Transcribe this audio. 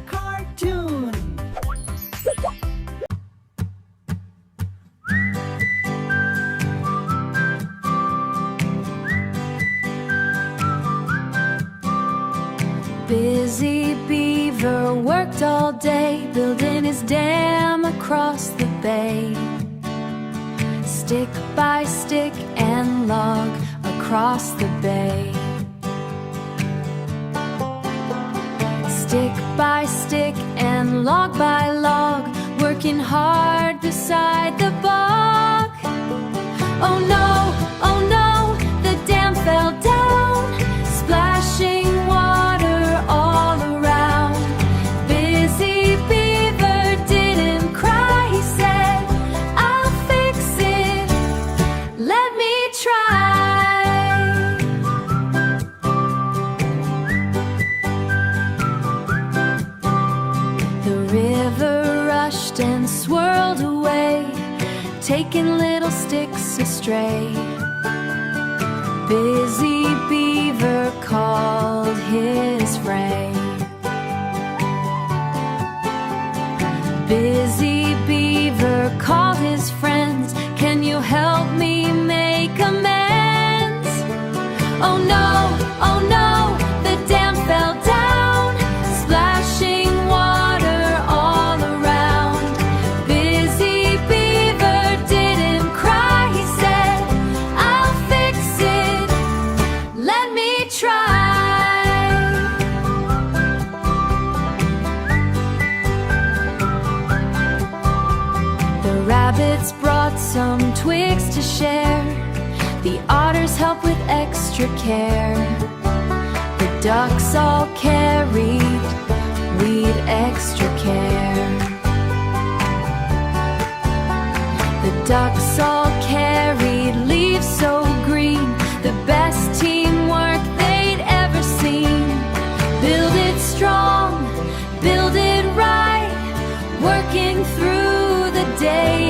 Cartoon. Busy Beaver worked all day, building his dam across the bay. Stick by stick and log across the bay. Stick by stick and log by log, working hard beside the bog. Oh no, the dam fell down, splashing water all around. Busy Beaver didn't cry, he said, I'll fix it, let me try. The river rushed and swirled away, taking little sticks astray. Busy Beaver called his friend. Busy Beaver called his friends, can you help me make amends? Oh no, the dam fell down, splashing water all around. Busy Beaver didn't cry, he said, I'll fix it, let me try. The rabbits brought some twigs to share, the otters helped with extra care. The ducks all carried weed extra care. The ducks all carried leaves so green, the best teamwork they'd ever seen. Build it strong, build it right, working through the day